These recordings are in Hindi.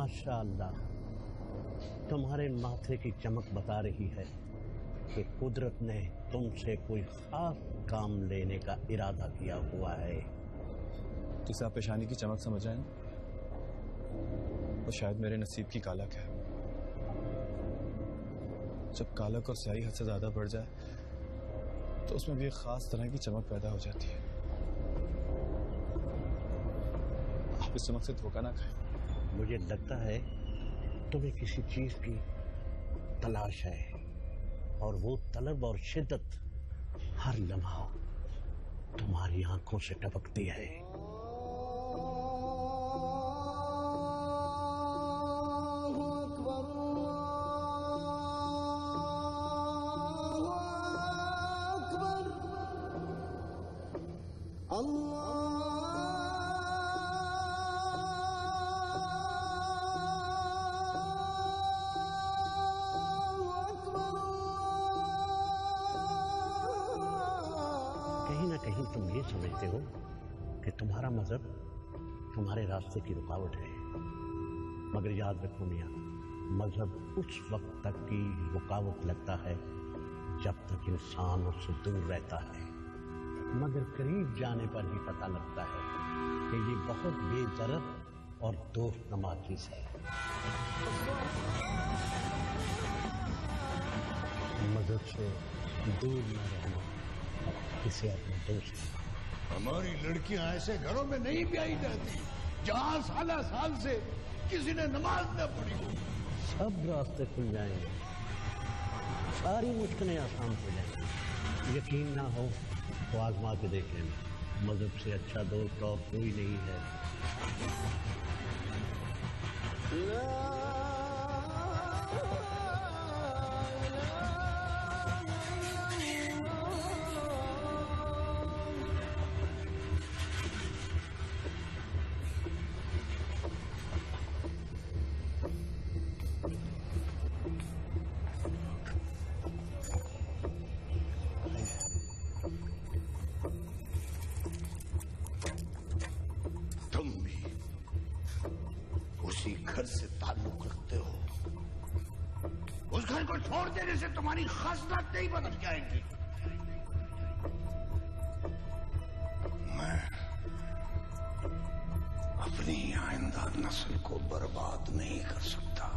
माशाअल्लाह, तुम्हारे माथे की चमक बता रही है कि कुदरत ने तुमसे कोई खास काम लेने का इरादा किया हुआ है। जिसे आप पेशानी की चमक समझ आए ना, वो शायद मेरे नसीब की कालक है। जब कालक और स्याही हद से ज्यादा बढ़ जाए तो उसमें भी एक खास तरह की चमक पैदा हो जाती है। आप इस चमक से धोखा ना खाएं। मुझे लगता है तुम्हें किसी चीज की तलाश है, और वो तलब और शिद्दत हर लम्हा तुम्हारी आंखों से टपकती है। कहीं ना कहीं तुम ये समझते हो कि तुम्हारा मजहब तुम्हारे रास्ते की रुकावट है, मगर याद रखो मियां, मजहब उस वक्त तक की रुकावट लगता है जब तक इंसान उससे दूर रहता है, मगर करीब जाने पर ही पता लगता है कि ये बहुत बेदर्द और दोस्त नमा चीज है। मजहब से दूर न रहना किसे अपने दोस्त। हमारी लड़कियां ऐसे घरों में नहीं ब्याही जाती जहां साल से किसी ने नमाज न पढ़ी हो। सब रास्ते खुल जाएंगे, सारी मुश्किलें आसान हो जाएंगी। यकीन ना हो तो आजमा के देख लेना, मजहब से अच्छा दोस्त और कोई नहीं है। घर से ताल्लुक रखते हो, उस घर को छोड़ देने से तुम्हारी खसलत नहीं बदल जाएगी। मैं अपनी आइंदा नस्ल को बर्बाद नहीं कर सकता।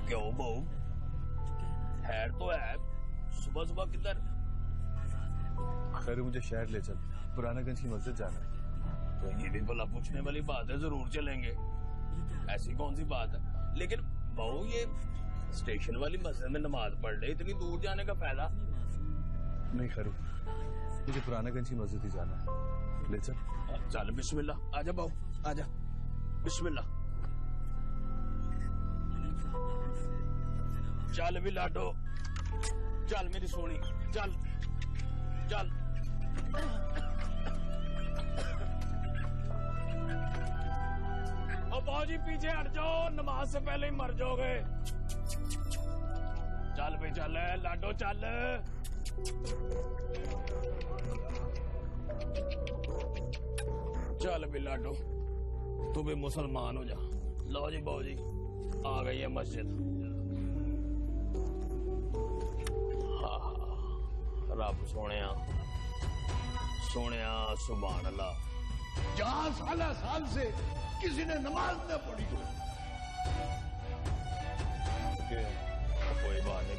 क्यों बहू, खैर तो है, सुबह सुबह किधर? खैर मुझे शहर ले चल, पुरानागंज की मस्जिद जाना है। तो ये भी भला पूछने वाली बात है, जरूर चलेंगे, ऐसी कौन सी बात है। लेकिन बहू, ये स्टेशन वाली मस्जिद में नमाज पढ़ ले, इतनी दूर जाने का फायदा नहीं। खैर मुझे पुरानागंज की मस्जिद ही जाना है, ले चल। चल बिस्मिल्लाह, आजा बहू, आजा, बिस्मिल्लाह। चल भी लाडो, चल मेरी सोनी, चल चल। ओ बाजी पीछे हट जाओ, नमाज से पहले ही मर जाओगे। चल भाई चल लाडो, चल। चल भी लाडो, तू भी मुसलमान हो जा। लो जी बाबू जी, आ गई है मस्जिद। रब सोने सुभान अल्लाह। जहां साल से किसी ने नमाज न पढ़ी हो।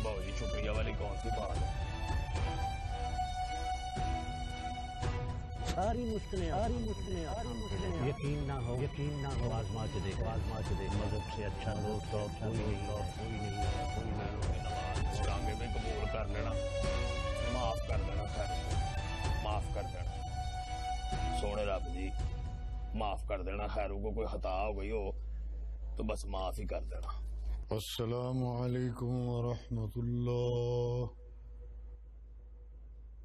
बाबूजी शुक्रिया वाली कौन सी बात है? सारी मुश्किलें यकीन ना हो आजमा के देख मजहब से अच्छा दोस्त और कोई नहीं टांगे में कबूल कर लेना, माफ कर देना, माफ कर देना सोने रब जी, माफ कर देना। खैरू को कोई खता हो गई हो तो बस माफ ही कर देना। अस्सलामु अलैकुम वरहमतुल्लाह।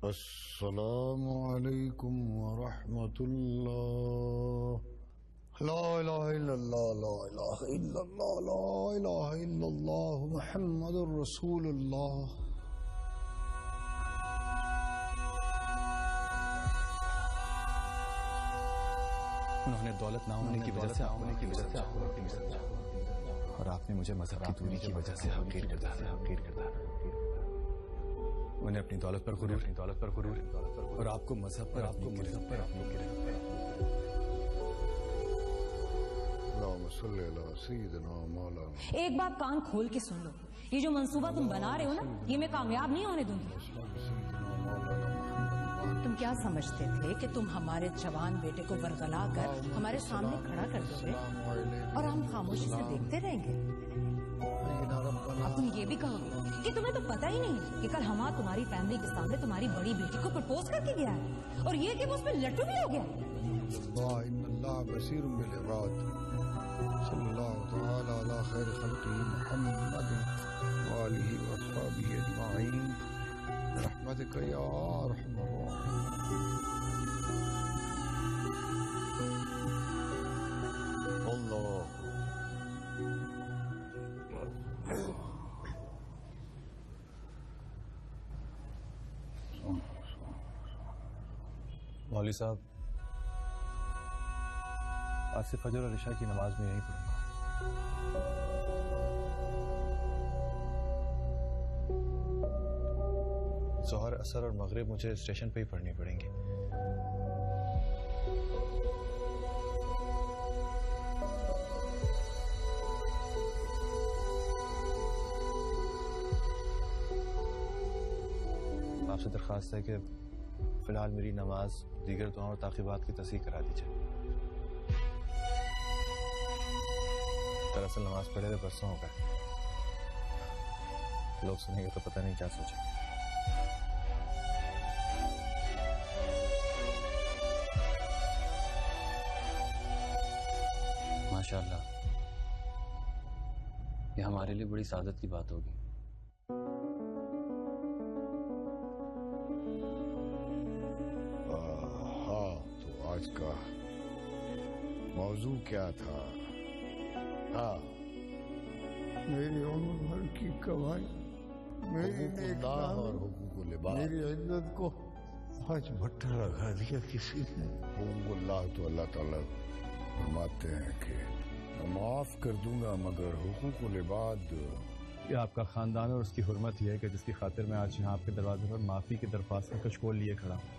अस्सलामु अलैकुम वरहमतुल्लाह। ला इलाहा इल्लल्लाह, ला इलाहा इल्लल्लाह, ला इलाहा इल्लल्लाह, मुहम्मदुर रसूलुल्लाह। उन्होंने दौलत ना होने की वजह से और आपने मुझे मजहब की दूरी की वजह से हकीर कर दिया। उन्हें अपनी दौलत पर गुरूर और आपको मजहब पर एक बात कान खोल के सुन लो, ये जो मंसूबा तुम बना रहे हो ना, ये मैं कामयाब नहीं होने दूंगी। तुम क्या समझते थे कि तुम हमारे जवान बेटे को बरगला कर हमारे सामने खड़ा कर दोगे और हम खामोशी से देखते रहेंगे? अब तुम ये भी कहोगे कि तुम्हें तो पता ही नहीं कि कल हमारा तुम्हारी फैमिली के सामने तुम्हारी बड़ी बेटी को प्रपोज करके गया है, और ये कि वो उसमें लट्टू भी हो गया। मौलवी साहब, आज से फजर और इशा की नमाज में यहीं पढ़ूंगा। ज़ोहर, असर और मगरिब मुझे स्टेशन पे ही पढ़नी पड़ेंगी। आपसे दरख्वास्त है कि फिलहाल मेरी नमाज, दीगर दुआओं और ताक़ीबात की तस्दीक करा दीजिए। दरअसल नमाज पढ़े हुए बरसों हो गए, लोग सुनेंगे तो पता नहीं क्या सोचेंगे। माशाअल्लाह, ये हमारे लिए बड़ी सादत की बात होगी। आज का मौजू क्या था? हाँ, मेरी उम्र भर की कमाई, मेरी नेकलाम और हुकूकुल इबाद, मेरी इज्जत को आज भट्टा लगा दिया किसी ने। हुकूकुल्लाह तो अल्लाह ताला फरमाते हैं कि मैं माफ कर दूंगा, मगर हुकूकुल इबाद। ये आपका खानदान और उसकी हुर्मत ही है कि जिसकी खातिर मैं आज यहाँ आपके दरवाजे पर माफी की दरख्वास्त में कशकोल लिए खड़ा हूँ।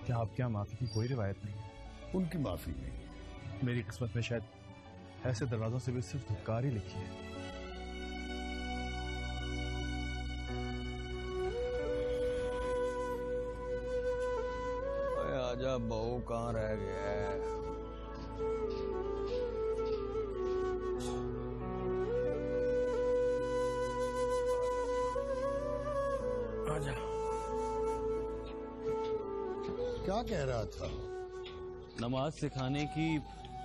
क्या आपके यहाँ माफी की कोई रिवायत नहीं है? उनकी माफी नहीं। मेरी किस्मत में शायद ऐसे दरवाजों से भी सिर्फ धुतकार ही लिखी है। आजा बहू, कहाँ रह गया है? आजा। क्या कह रहा था? नमाज सिखाने की,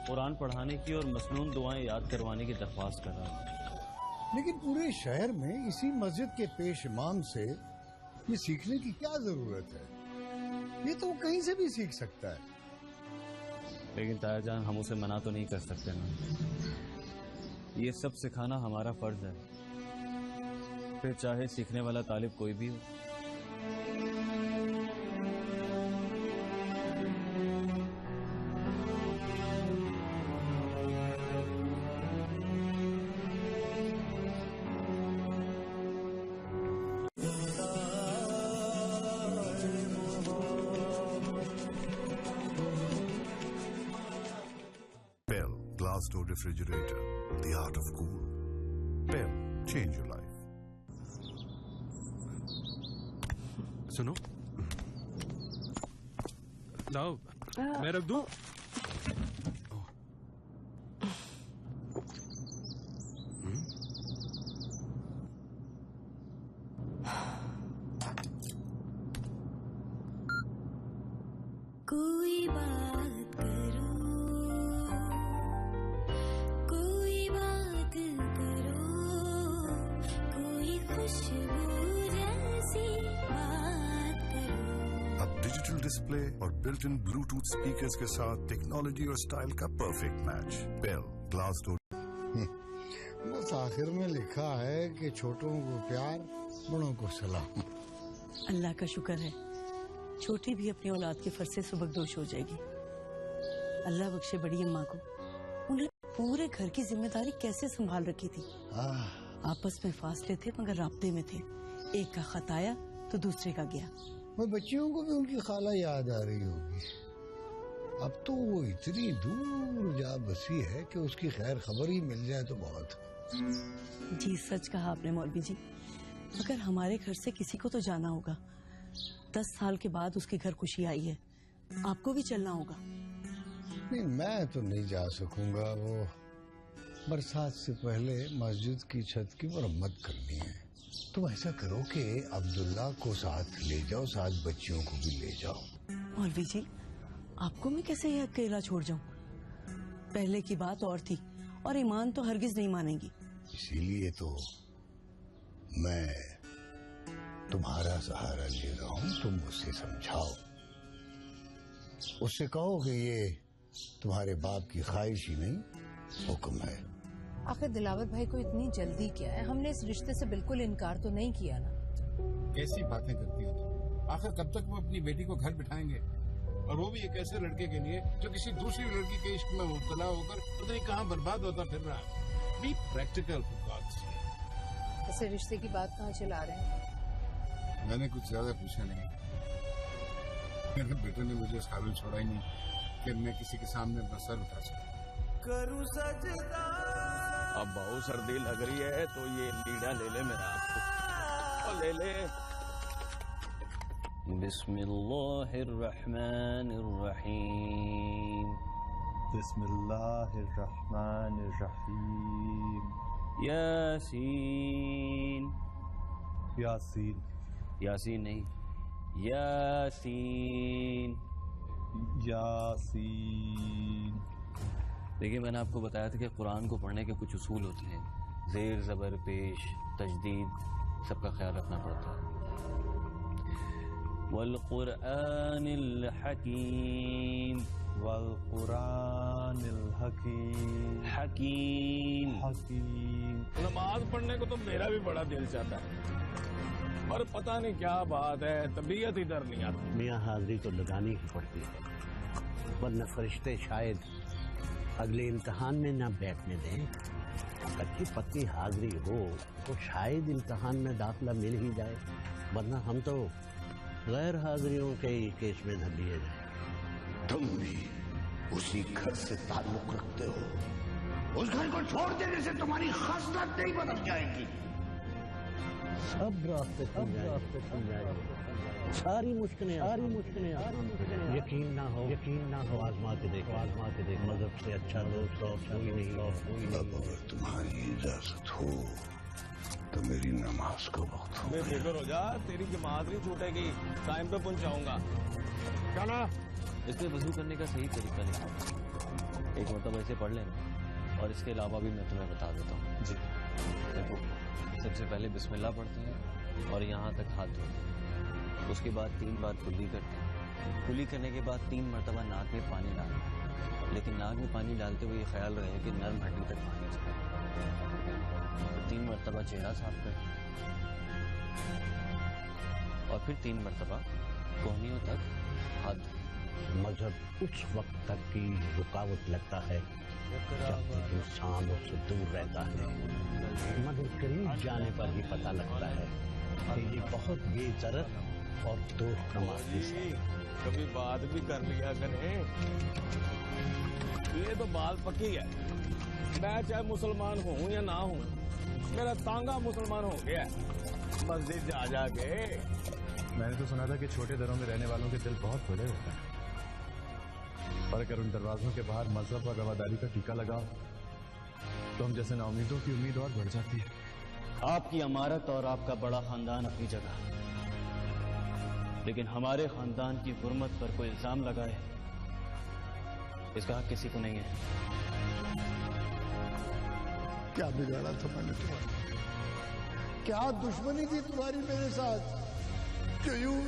कुरान पढ़ाने की और मसनून दुआएं याद करवाने की दरख्वास्त कर रहा हूँ। लेकिन पूरे शहर में इसी मस्जिद के पेश इमाम से ये सीखने की क्या जरूरत है? ये तो कहीं से भी सीख सकता है। लेकिन ताया जान, हम उसे मना तो नहीं कर सकते ना। ये सब सिखाना हमारा फर्ज है, फिर चाहे सीखने वाला तालिब कोई भी हो। Glass door refrigerator, the art of cool. Pell, change your life. सुनो, लाओ मैं रख दूं? कोई बात करो, कोई बात करो, कोई खुशबू जैसी बात करो। अब डिजिटल डिस्प्ले और बिल्ट इन ब्लूटूथ स्पीकर्स के साथ टेक्नोलॉजी और स्टाइल का perfect match. Bell glass door. बस आखिर में लिखा है कि छोटों को प्यार, बड़ों को सलाम। अल्लाह का शुक्र है छोटी भी अपनी औलाद के फर्ज से सुबकदोश हो जाएगी। अल्लाह बख्शे बड़ी अम्मा को, उन्हें पूरे घर की जिम्मेदारी कैसे संभाल रखी थी। आपस में फासले थे मगर राब्ते में थे। एक का खत आया तो दूसरे का गया। वो बच्चियों को भी उनकी खाला याद आ रही होगी। अब तो वो इतनी दूर जा बसी है कि उसकी खैर खबर ही मिल जाए तो बहुत। जी सच कहा आपने मौलवी जी, मगर हमारे घर से किसी को तो जाना होगा। 10 साल के बाद उसके घर खुशी आई है, आपको भी चलना होगा। नहीं, मैं तो नहीं जा सकूंगा। वो बरसात से पहले मस्जिद की छत की मरम्मत करनी है। तुम ऐसा करो कि अब्दुल्ला को साथ ले जाओ, साथ बच्चियों को भी ले जाओ। मौलवी जी, आपको मैं कैसे ये अकेला छोड़ जाऊं? पहले की बात और थी और ईमान तो हरगिज नहीं मानेंगी। इसीलिए तो मैं तुम्हारा सहारा ले रहा हूँ। तुम उससे समझाओ, उससे कहो कि ये तुम्हारे बाप की ख्वाहिश ही नहीं, हुक्म है। आखिर दिलावर भाई को इतनी जल्दी क्या है? हमने इस रिश्ते से बिल्कुल इनकार तो नहीं किया ना। कैसी बातें करती हो तुम? आखिर कब तक वो अपनी बेटी को घर बिठाएंगे, और वो भी एक ऐसे लड़के के लिए जो किसी दूसरी लड़की के इश्क में मुब्तला होकर पता नहीं कहाँ बर्बाद होता फिर रहा है। बी प्रैक्टिकल फॉर गॉड्स सेक। ऐसे रिश्ते की बात कहाँ चला रहे हैं? मैंने कुछ ज्यादा पूछा नहीं। मेरे बेटे ने मुझे इस काबिल छोड़ा ही नहीं कि मैं किसी के सामने अपना सर उठा सकूं। करूं सजदा। अब बहुत सर्दी लग रही है तो ये लीड़ा ले ले मेरा, और ले ले। बिस्मिल्लाहिर्रहमानिर्रहीम। बिस्मिल्लाहिर्रहमानिर्रहीम। यासीन। यासीन। यासीन नहीं, यासीन। यासीन। देखिए, मैंने आपको बताया था कि कुरान को पढ़ने के कुछ उसूल होते हैं। ज़ेर, ज़बर, पेश, तजदीद, सबका ख्याल रखना पड़ता है। वल कुरानिल हकीम। वल कुरानिल हकीम। हकीम। हकीम। नमाज पढ़ने को तो मेरा भी बड़ा दिल चाहता है, और पता नहीं क्या बात है, तबीयत इधर नहीं आती। मियाँ हाजिरी तो लगानी ही पड़ती है, वरना फरिश्ते शायद अगले इम्तिहान में ना बैठने दें। अच्छी पक्की हाजिरी हो तो शायद इम्तिहान में दाखिला मिल ही जाए, वरना हम तो गैर हाजिरियों के ही केस में धर लिए जाए। तुम भी उसी घर से ताल्लुक रखते हो, उस घर को छोड़ देने से तुम्हारी खसलत नहीं बदल जाएगी। सब रास्ते खुल जाएंगे, सारी मुश्किलें यकीन ना हो आजमा के देखो, मजहब से अच्छा दोस्त और कोई नहीं। अब अगर तुम्हारी इजाजत हो तो मेरी नमाज का वक्त हो। बेफिक्र हो जा, तेरी जमात नहीं छूटेगी, टाइम पे पहुंचाऊंगा। चला। इसमें वजू करने का सही तरीका नहीं, एक मतलब ऐसे पढ़ लेना, और इसके अलावा भी मैं तुम्हें बता देता हूँ। जी देखो, सबसे पहले बिस्मिल्लाह पढ़ते हैं और यहाँ तक हाथ धोते हैं। उसके बाद 3 बार कुल्ली करते हैं। कुल्ली करने के बाद 3 मरतबा नाक में पानी डालना है, लेकिन नाक में पानी डालते हुए ये ख्याल रहे कि नर्म हड्डी तक पानी जाए। 3 मरतबा चेहरा साफ करते हैं, और फिर 3 मरतबा कोहनियों तक हाथ धोते हैं। मजहब उस वक्त तक की रुकावट लगता है जब तक इंसान उससे दूर रहता है, मगर करीब जाने पर ही पता लगता है कि ये बहुत बेजरत और दोस्त नमाज़ी है। कभी बात भी कर लिया करें। ये तो बात पक्की है, मैं चाहे मुसलमान हूँ या ना हूँ, मेरा तांगा मुसलमान हो गया। मस्जिद जा जाके मैंने तो सुना था कि छोटे दरों में रहने वालों के दिल बहुत बड़े होते हैं, और अगर उन दरवाजों के बाहर मजहब और रवादारी का टीका लगाओ तो हम जैसे नाउमीदों की उम्मीद और बढ़ जाती है। आपकी अमारत और आपका बड़ा खानदान अपनी जगह, लेकिन हमारे खानदान की हुर्मत पर कोई इल्जाम लगाए, इसका हक किसी को नहीं है। क्या बिगाड़ा था मैंने तुम्हारा? क्या दुश्मनी थी तुम्हारी मेरे साथ? जो यूं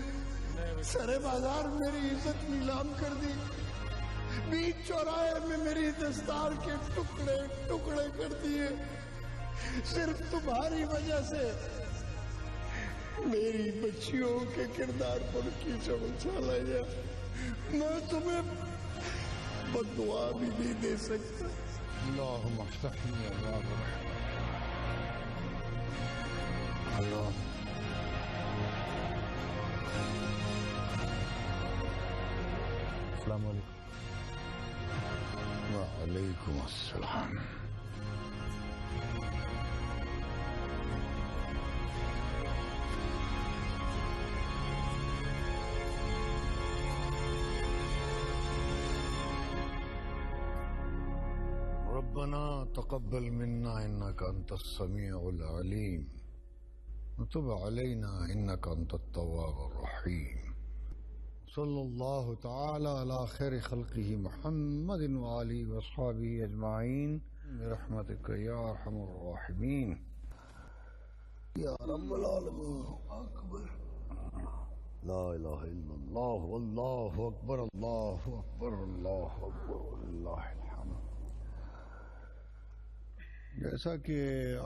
सरे बाजार मेरी इज्जत नीलाम कर दी, बीच चौराहे में मेरी दस्तार के टुकड़े टुकड़े कर दिए, सिर्फ तुम्हारी वजह से। मेरी बच्चियों के किरदार पर कीचड़ उछाला गया। मैं तुम्हें बददुआ भी नहीं दे सकता। अल्लाहुम्मा अफ्तह ली अब्वाब अल्लाह। अस्सलाम वालेकुम। वालेकुम अस्सलाम। रब्बना तक़ब्बल मिन्ना इन्नका अंतस समीउल अलीम वतुब अलैना इन्नका अंतत तव्वाबुर रहीम। सल्लल्लाहु तआला अला खैरि खल्क़िही मुहम्मदिन व आलिहि व अस्हाबिही अजमाइन बिरहमतिका या अरहमर राहिमीन या रब्बल आलमीन। अकबर ला इलाहा इल्लल्लाह वल्लाहु अकबर अल्लाहु अकबर अल्लाहु अकबर वलिल्लाहिल हम्द। जैसा कि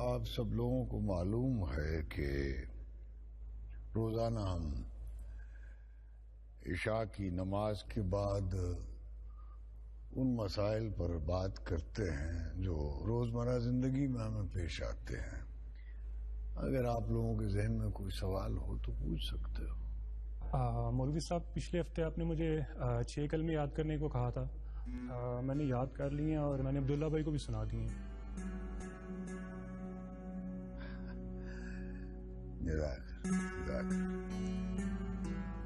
आप सब लोगों को मालूम है कि रोज़ाना हम इशा की नमाज के बाद उन मसाइल पर बात करते हैं जो रोज़मर्रा ज़िंदगी में हमें पेश आते हैं। अगर आप लोगों के जहन में कोई सवाल हो तो पूछ सकते हो। मौलवी साहब, पिछले हफ्ते आपने मुझे 6 कलमे याद करने को कहा था। मैंने याद कर लिए हैं और मैंने अब्दुल्ला भाई को भी सुना दिए हैं।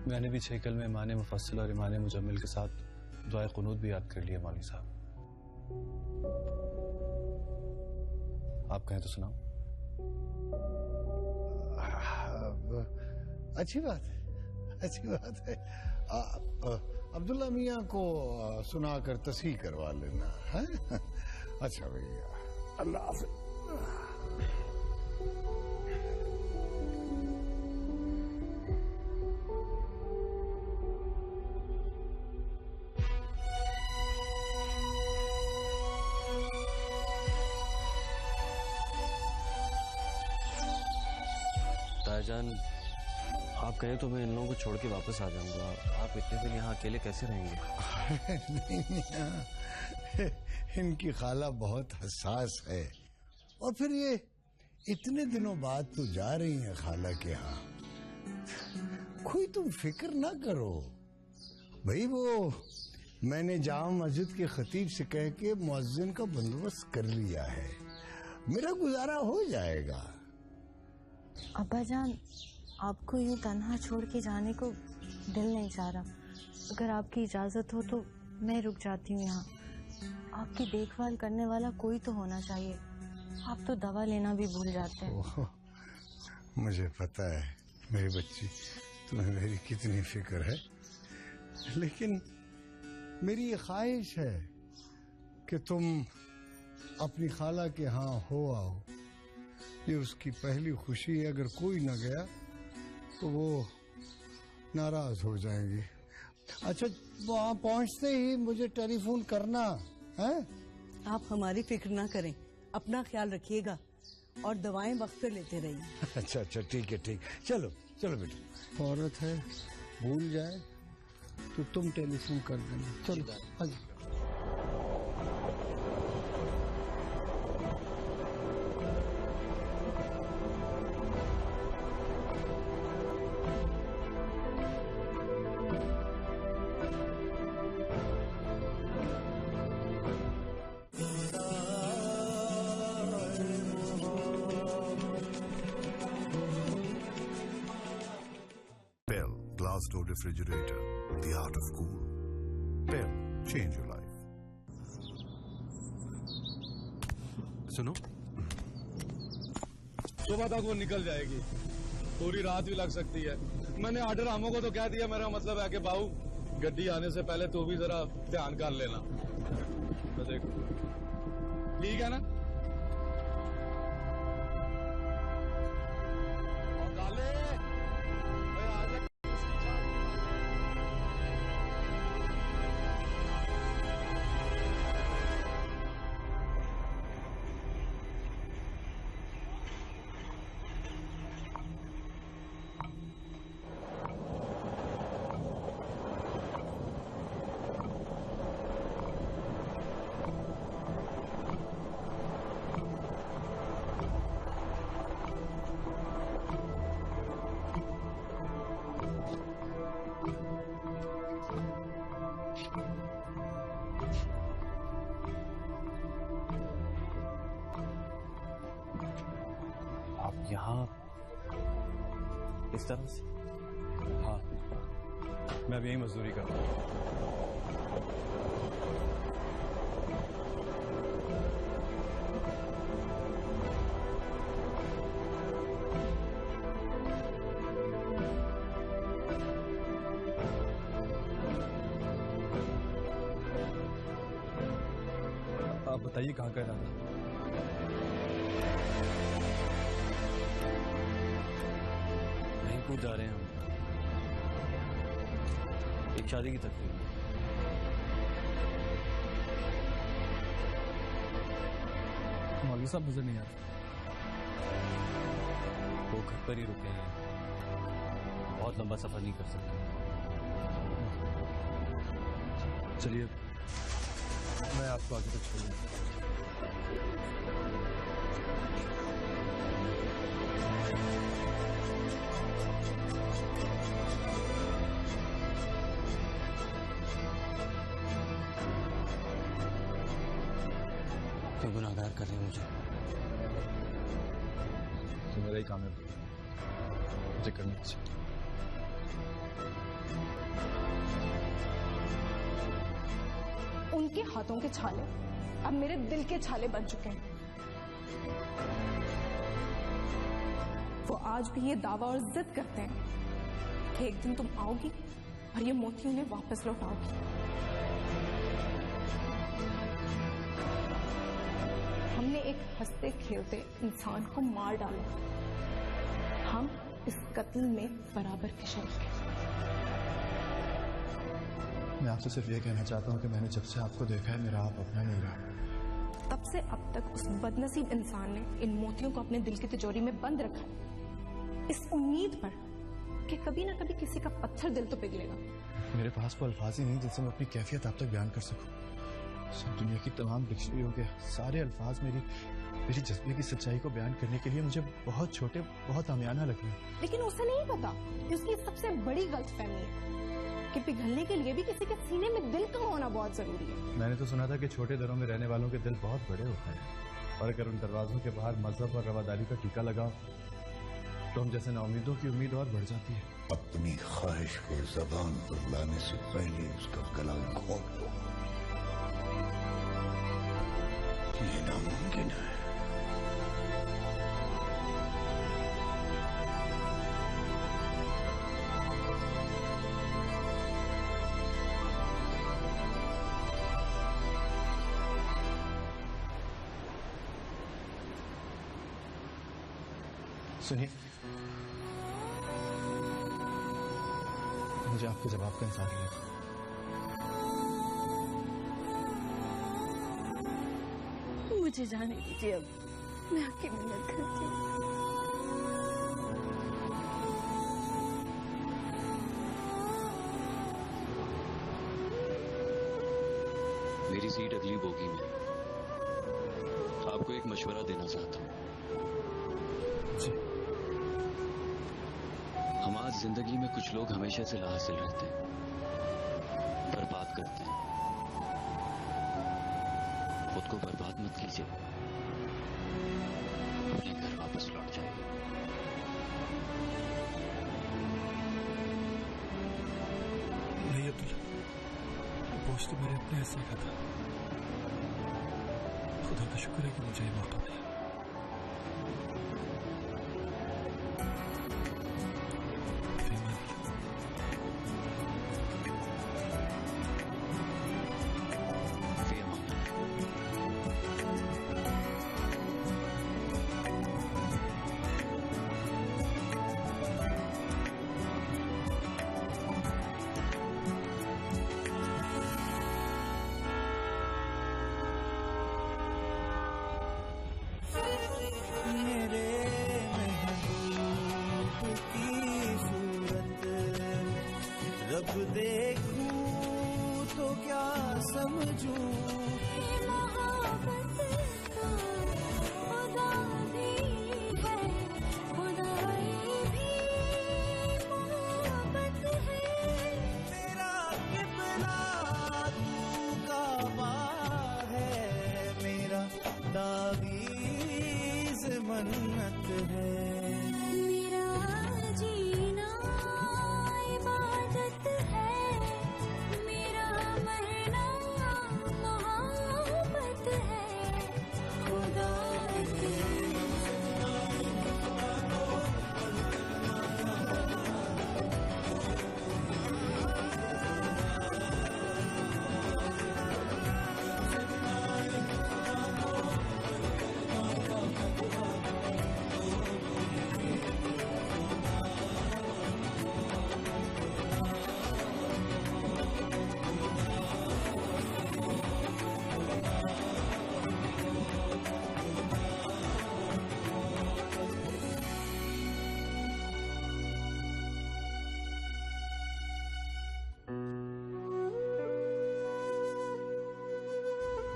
मैंने भी 6 कलमे इमाम मुफस्सिल और इमाम मुजम्मिल के साथ दुआए कुनूत भी याद कर लिया मौलवी साहब। आप कहें तो सुनाओ। अच्छी बात है, अच्छी बात है। अब्दुल्ला मियाँ को सुनाकर तस्हीह करवा लेना है। अच्छा भैया, अल्लाह हाफ़िज़। ताईजान, आप कहें तो मैं इन लोगों को छोड़ के वापस आ जाऊंगा। आप इतने दिन यहाँ अकेले कैसे रहेंगे? नहीं, इनकी खाला बहुत हसास है, और फिर ये इतने दिनों बाद तो जा रही हैं खाला के यहाँ। कोई तुम फिक्र ना करो भाई, वो मैंने जामा मस्जिद के खतीब से कह के मुअज्जिन का बंदोबस्त कर लिया है, मेरा गुजारा हो जाएगा। अब्बा जान, आपको यूं तन्हा छोड़ के जाने को दिल नहीं चाह रहा। अगर आपकी इजाजत हो तो मैं रुक जाती हूँ यहाँ। आपकी देखभाल करने वाला कोई तो होना चाहिए। आप तो दवा लेना भी भूल जाते हैं। मुझे पता है मेरी बच्ची, तुम्हें मेरी कितनी फिक्र है, लेकिन मेरी ये ख्वाहिश है कि तुम अपनी खाला के यहाँ हो आओ। ये उसकी पहली खुशी है, अगर कोई न गया तो वो नाराज हो जाएंगी। अच्छा, वहाँ पहुँचते ही मुझे टेलीफोन करना है। आप हमारी फिक्र ना करें, अपना ख्याल रखिएगा और दवाएं वक्त पे लेते रहिए। अच्छा अच्छा, ठीक है, ठीक। चलो चलो बेटा, औरत है भूल जाए तो तुम टेलीफोन कर देना। चलो आजा। Bill. glass door refrigerator, the art of cool. Pearl, change your life. सुनो, सुबह तक वो निकल जाएगी, पूरी रात भी लग सकती है। मैंने ऑर्डर हमों को तो कह दिया, मेरा मतलब है कि बाबू गड्डी आने से पहले तू भी जरा ध्यान कर लेना। तो देख, ठीक है ना? यहाँ इस तरह से? हाँ, मैं अब यही मजदूरी कर रहा हूँ। आप बताइए कहाँ का इरादा? जा रहे हैं हम एक शादी की तकरीब में। मौलवी साहब नजर नहीं आते। वो घर पर ही रुके हैं, बहुत लंबा सफर नहीं कर सकते। चलिए मैं आपको आगे तक छोड़ूंगा। गुनाहगार कर रहे हैं मुझे, तो मेरा ही काम है मुझे करना चाहिए। उनके हाथों के छाले अब मेरे दिल के छाले बन चुके हैं। वो आज भी ये दावा और जिद करते हैं कि एक दिन तुम आओगी और ये मोती उन्हें वापस लौटाओगी। हमने एक हंसते खेलते इंसान को मार डाला, हम इस कत्ल में बराबर के शरीक हैं। मैं आपसे सिर्फ ये कहना चाहता हूँ कि मैंने जब से आपको देखा है मेरा आप अपना नहीं रहा। तब से अब तक उस बदनसीब इंसान ने इन मोतियों को अपने दिल की तिजोरी में बंद रखा, इस उम्मीद पर कि कभी ना कभी किसी का पत्थर दिल तो पिघलेगा। मेरे पास वो अल्फाज ही नहीं जिनसे मैं अपनी कैफियत आप तक बयान कर सकूं। दुनिया की तमाम डिक्शनरियों के सारे अल्फाज मेरी जज्बे की सच्चाई को बयान करने के लिए मुझे बहुत छोटे, बहुत आमियाना लग रहे हैं। लेकिन उसे नहीं पता कि उसकी सबसे बड़ी गलतफहमी है कि पिघलने के लिए भी किसी के सीने में दिल का होना बहुत जरूरी है। मैंने तो सुना था कि छोटे दरों में रहने वालों के दिल बहुत बड़े होते हैं, और अगर उन दरवाजों के बाहर मजहब और रवादारी का टीका लगा तो हम जैसे नाउमीदों की उम्मीद और बढ़ जाती है। अपनी ख्वाहिश को जबान पर लाने से पहले उसका गला घोट लो, ये नामुमकिन है। सुनिए, मुझे आपके जवाब का इंतजार है। मुझे जाने दीजिए, अब मैं आपकी मदद करती हूँ। मेरी सीट अगली बोगी में, आपको एक मशवरा देना चाहता हूँ। हमारी जिंदगी में कुछ लोग हमेशा से लाहासिल रहते हैं, बर्बाद करते हैं। खुद को बर्बाद मत कीजिए, अपने घर वापस लौट जाइए। गोश्त तो मेरे अपने हिस्से का था। खुदा का शुक्र है कि मुझे ये मौका मिला। जब देखूं तो क्या समझूं मोहब्बत का खुदा भी है, खुदाई भी मोहब्बत है। मेरा किबला तू काबा है, मेरा तावीज़ मन्नत है।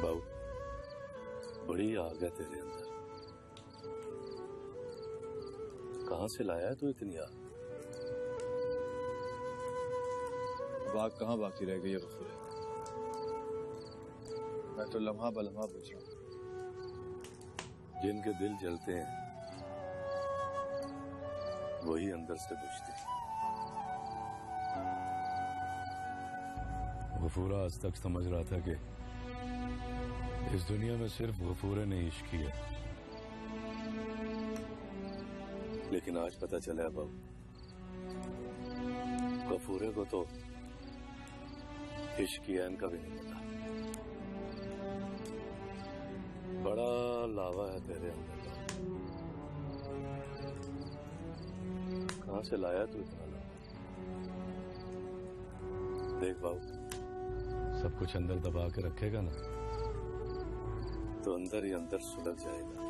बाबू, बड़ी आग है तेरे अंदर। कहां से लाया है तू इतनी आग? आग कहाँ बाकी रह गई है गफूर? मैं तो लम्हा बलम्हा पूछ रहा हूँ। जिनके दिल जलते हैं वही अंदर से बुझते हैं। गफूर आज तक समझ रहा था कि इस दुनिया में सिर्फ गफूर ने इश्क किया, लेकिन आज पता चला है बाबू, गफूरे को तो इश्क किया इनका भी नहीं पता। बड़ा लावा है तेरे अंदर। कहां से लाया तू इतना लावा? देख बाबू, सब कुछ अंदर दबा के रखेगा ना तो अंदर ही अंदर सुलग जाएगा।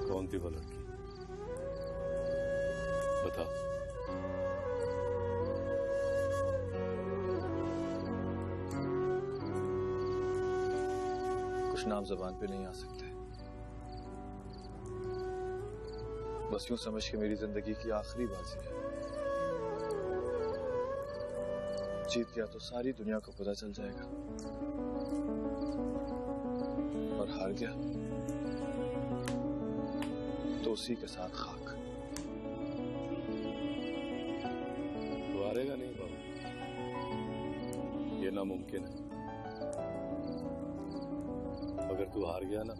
कौन थी वो लड़की? बता। कुछ नाम जुबान पे नहीं आ सकते, बस यूं समझ के मेरी जिंदगी की आखिरी बाजी है। जीत गया तो सारी दुनिया को पता चल जाएगा, और हार गया तो उसी के साथ खाक। तू हारेगा नहीं बाबू, ये नामुमकिन है। अगर तू हार गया ना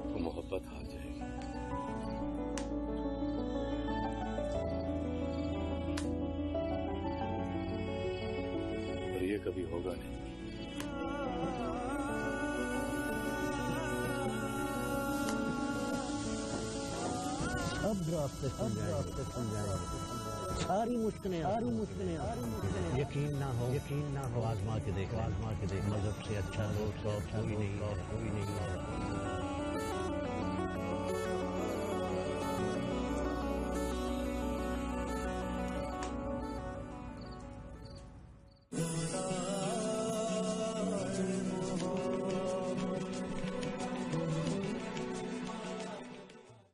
तो मोहब्बत हार जाएगी। और ये कभी होगा नहीं। सब रास्ते खुल जाएंगे। सारी मुश्किलें यकीन ना हो आजमा के देख। मजहब से अच्छा दोस्त और कोई नहीं है।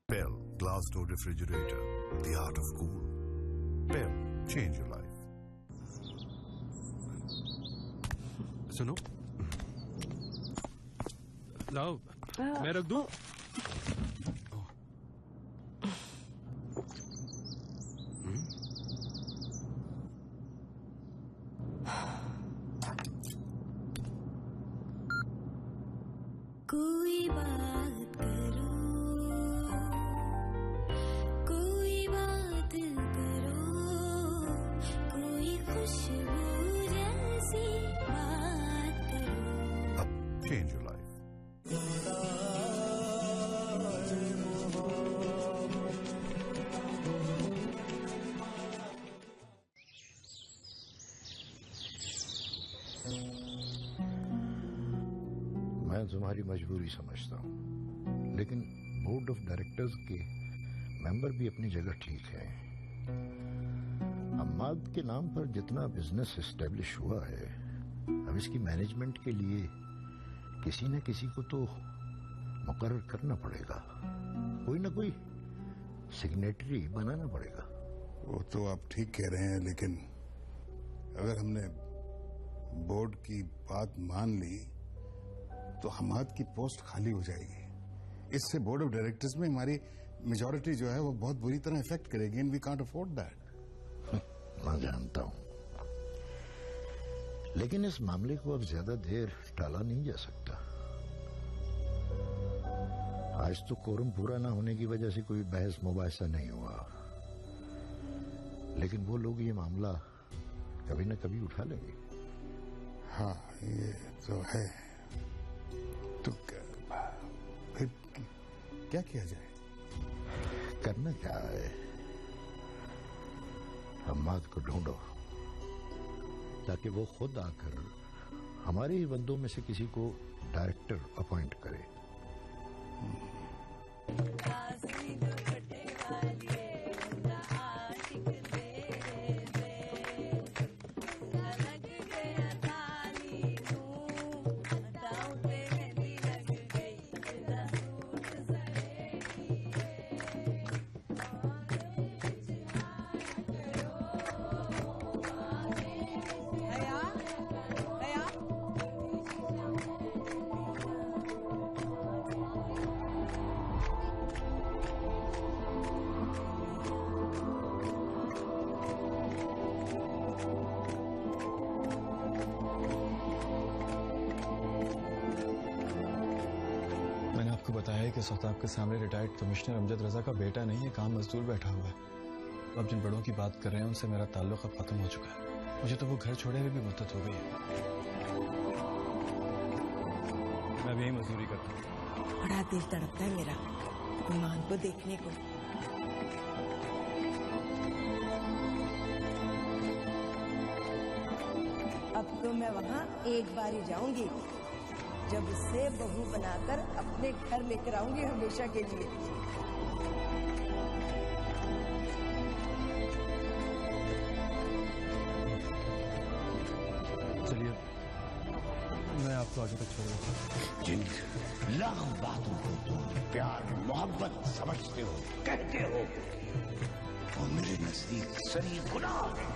Bell Glass Door Refrigerator, the art of cool. Bell, change your life. सुनो, लाओ, मैं रख दूं? तुम्हारी मजबूरी समझता हूँ, लेकिन बोर्ड ऑफ डायरेक्टर्स के मेंबर भी अपनी जगह ठीक है। हम्माद के नाम पर जितना बिजनेस एस्टेब्लिश हुआ है, अब इसकी मैनेजमेंट के लिए किसी न किसी को तो मुकर्रर करना पड़ेगा, कोई ना कोई सिग्नेटरी बनाना पड़ेगा। वो तो आप ठीक कह रहे हैं, लेकिन अगर हमने बोर्ड की बात मान ली तो हम्माद की पोस्ट खाली हो जाएगी। इससे बोर्ड ऑफ डायरेक्टर्स में हमारी मेजॉरिटी जो है वो बहुत बुरी तरह इफेक्ट करेगी, and we can't afford that. मैं जानता हूं, लेकिन इस मामले को अब ज्यादा देर टाला नहीं जा सकता। आज तो कोरम पूरा ना होने की वजह से कोई बहस मुबाहिसा नहीं हुआ, लेकिन वो लोग ये मामला कभी न कभी उठा लेंगे। हाँ, ये तो है। तो फिर क्या किया जाए? करना क्या है, हम्माद को ढूंढो ताकि वो खुद आकर हमारे ही बंदों में से किसी को डायरेक्टर अपॉइंट करे। बताया कि इस वक्त आपके सामने रिटायर्ड कमिश्नर अमजद रजा का बेटा नहीं है, काम मजदूर बैठा हुआ है। अब जिन बड़ों की बात कर रहे हैं उनसे मेरा ताल्लुक अब खत्म हो चुका है। मुझे तो वो घर छोड़े हुए भी मुद्दत हो गई है। मैं भी यही मजदूरी करता हूँ। बड़ा दिल तड़पता है मेरा ईमान को देखने को। अब तो मैं वहाँ एक बार ही जाऊंगी जब उसे बहू बनाकर अपने घर लेकर आऊंगी हमेशा के लिए। चलिए मैं आपको आगे तक छोड़ देता हूँ। जिन लाख बातों को तुम प्यार मोहब्बत समझते हो, कहते हो, वो मेरे नजदीक सरी गुनाह है।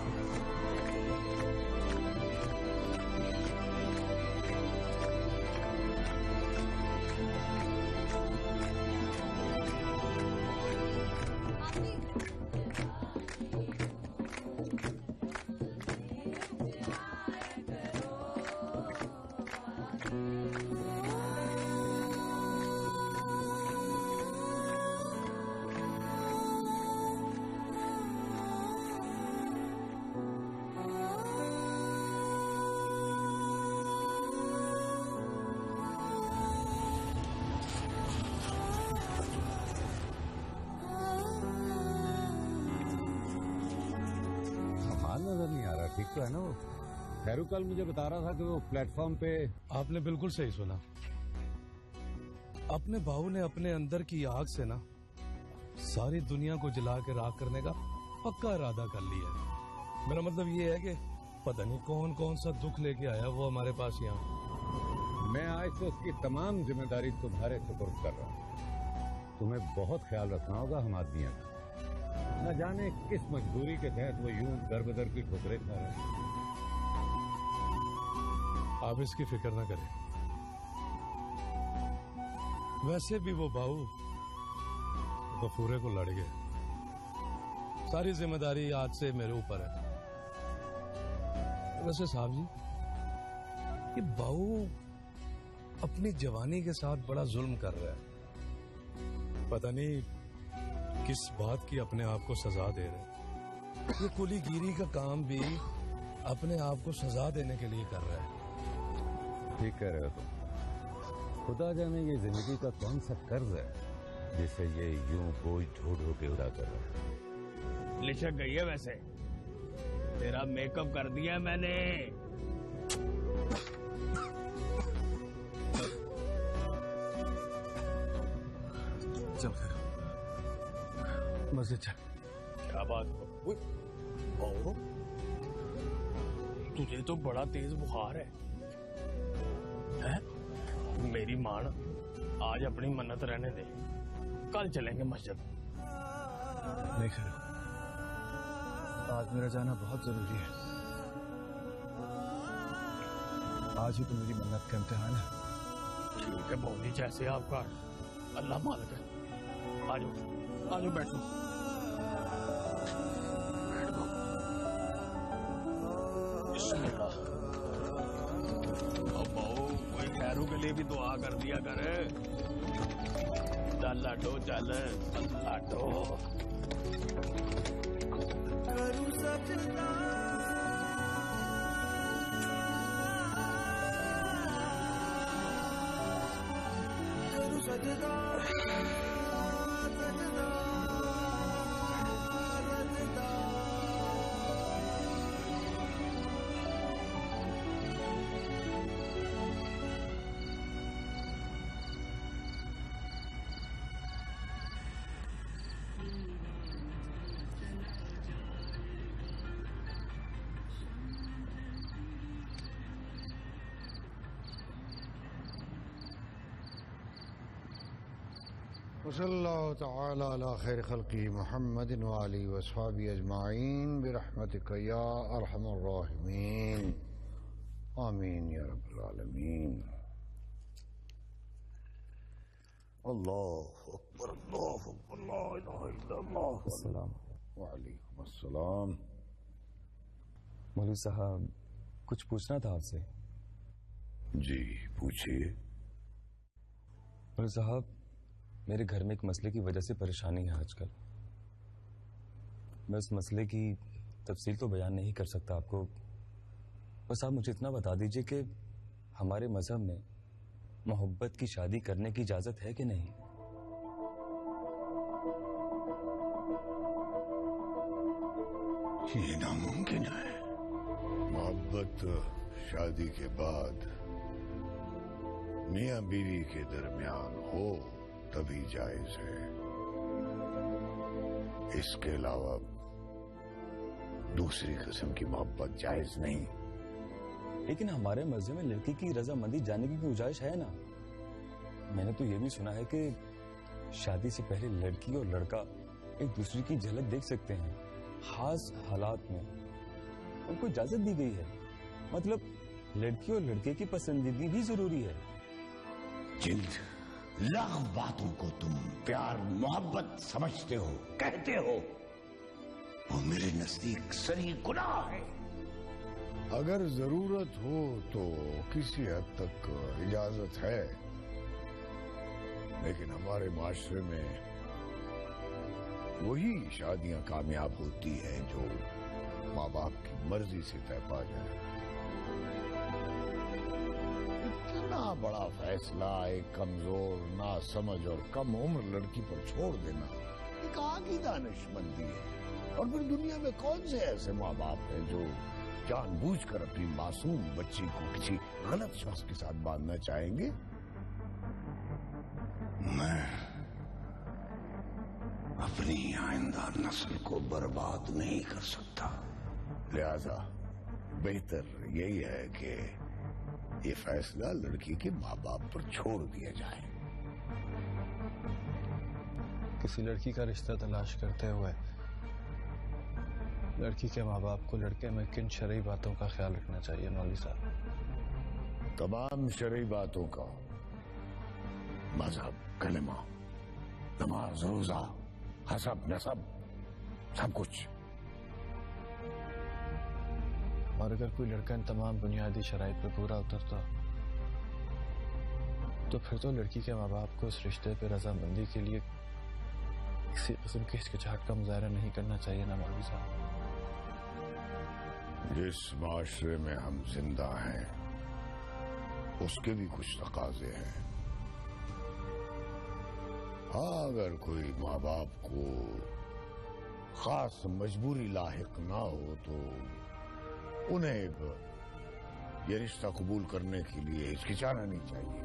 नजर नहीं आ रहा, ठीक तो है ना वो? खैरू कल मुझे बता रहा था कि वो प्लेटफॉर्म पे। आपने बिल्कुल सही सुना। अपने बहू ने अपने अंदर की आग से ना सारी दुनिया को जला के राख करने का पक्का इरादा कर लिया है। मेरा मतलब ये है कि पता नहीं कौन कौन सा दुख लेके आया वो हमारे पास यहाँ। मैं आज तो उसकी तमाम जिम्मेदारी तुम्हारे सुपुर्द कर रहा हूँ। तुम्हें बहुत ख्याल रखना होगा हम आदमियों का। न जाने किस मजबूरी के तहत वो यूं दर बदर की ठोकरें खा रहे हैं। आप इसकी फिक्र न करें। वैसे भी वो बाहू गफूरे को लड़ गए। सारी जिम्मेदारी आज से मेरे ऊपर है। वैसे साहब जी, ये बाहू अपनी जवानी के साथ बड़ा जुल्म कर रहा है। पता नहीं किस बात की अपने आप को सजा दे रहे। ये कुलीगिरी का काम भी अपने आप को सजा देने के लिए कर रहा है। ठीक कह रहे हो तुम। खुदा जाने ये जिंदगी का कौन सा कर्ज है जिसे ये यूं बोझ ढो ढो के उड़ा कर रहा है। लिशक गई है वैसे। तेरा मेकअप कर दिया मैंने। चल खैर, मस्जिद चल। क्या बात ओ, तुझे तो बड़ा तेज बुखार है? मेरी मान, आज अपनी मन्नत रहने दे, कल चलेंगे मस्जिद। नहीं खैर, आज मेरा जाना बहुत जरूरी है। आज ही तो मेरी मन्नत का इम्तिहान है। ठीक है बौली, जैसे आपका अल्लाह मालिक है। आजो आजो, बैठो बैठो। बिस्मिल्लाह। अब बहु, कोई खैरों के लिए भी दुआ कर दिया करे। चल लाडो, चल लाडो। करूं सजदा सजदा सजदा सजदा। वसल्लल्लाहु तआला अला खैर खल्क़ी मुहम्मदिन व आलिहि व अस्हाबी अजमाइन बिरहमतिक या अरहमर राहिमीन आमीन या रब्बल आलमीन। अल्लाहु अकबर, अल्लाहु अकबर, ला इलाहा इल्लल्लाह। अस्सलाम वालेकुम अस्सलाम। मौलवी साहब, कुछ पूछना था आपसे। जी पूछिए। मौलवी साहब, मेरे घर में एक मसले की वजह से परेशानी है आजकल। मैं उस मसले की तफसील तो बयान नहीं कर सकता आपको, बस आप मुझे इतना बता दीजिए कि हमारे मजहब में मोहब्बत की शादी करने की इजाजत है कि नहीं? ये नामुमकिन है। मोहब्बत शादी के बाद मियां बीवी के दरमियान हो तभी जायज है, इसके अलावा दूसरी किस्म की मोहब्बत जायज नहीं। लेकिन हमारे मस्जिद में लड़की की रजामंदी जानने की गुंजाइश है ना। मैंने तो ये भी सुना है कि शादी से पहले लड़की और लड़का एक दूसरे की झलक देख सकते हैं, खास हालात में उनको इजाजत दी गई है। मतलब लड़की और लड़के की पसंदीदगी भी जरूरी है। जिल्द लाख बातों को तुम प्यार मोहब्बत समझते हो, कहते हो, वो मेरे नजदीक सरी गुनाह है। अगर जरूरत हो तो किसी हद तक इजाजत है, लेकिन हमारे माशरे में वही शादियां कामयाब होती हैं जो माँ बाप की मर्जी से तय पा जाए। इतना बड़ा फैसला एक कमजोर, नासमझ और कम उम्र लड़की पर छोड़ देना एक आगी दानिशमंदी है। और फिर दुनिया में कौन से ऐसे माँ बाप हैं जो जानबूझकर अपनी मासूम बच्ची को किसी गलत शख्स के साथ बांधना चाहेंगे? मैं अपनी आइंदा नस्ल को बर्बाद नहीं कर सकता, लिहाजा बेहतर यही है कि ये फैसला लड़की के माँ बाप पर छोड़ दिया जाए। किसी लड़की का रिश्ता तलाश करते हुए लड़की के माँ बाप को लड़के में किन शरई बातों का ख्याल रखना चाहिए मौलवी साहब? तमाम शरई बातों का, मजहब, कलमा, नमाज, रोजा, हसब, नसब, सब कुछ। और अगर कोई लड़का इन तमाम बुनियादी शराइत पर पूरा उतरता तो फिर तो लड़की के माँ बाप को इस रिश्ते पे रजामंदी के लिए किसी किस्म की हिचकिचाहट का मुजाहरा नहीं करना चाहिए ना मौलवी साहब? जिस माशरे में हम जिंदा हैं उसके भी कुछ तकाजे हैं। हाँ, अगर कोई माँ बाप को खास मजबूरी लाहिक ना हो तो उन्हें ये रिश्ता कबूल करने के लिए हिचकिचाना नहीं चाहिए।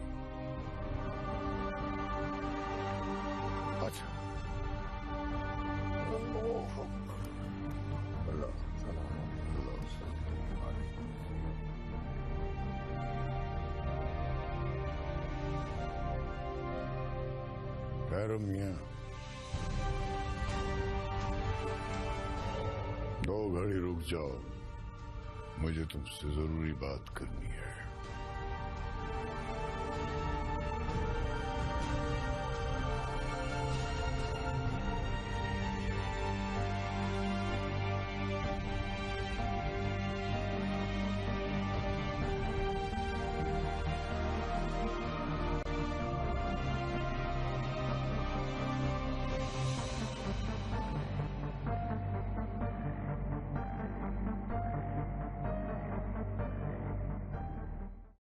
ठहरो मियाँ, 2 घड़ी रुक जाओ, मुझे तुमसे जरूरी बात करनी है।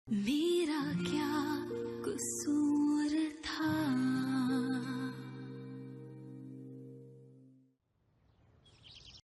मेरा क्या कसूर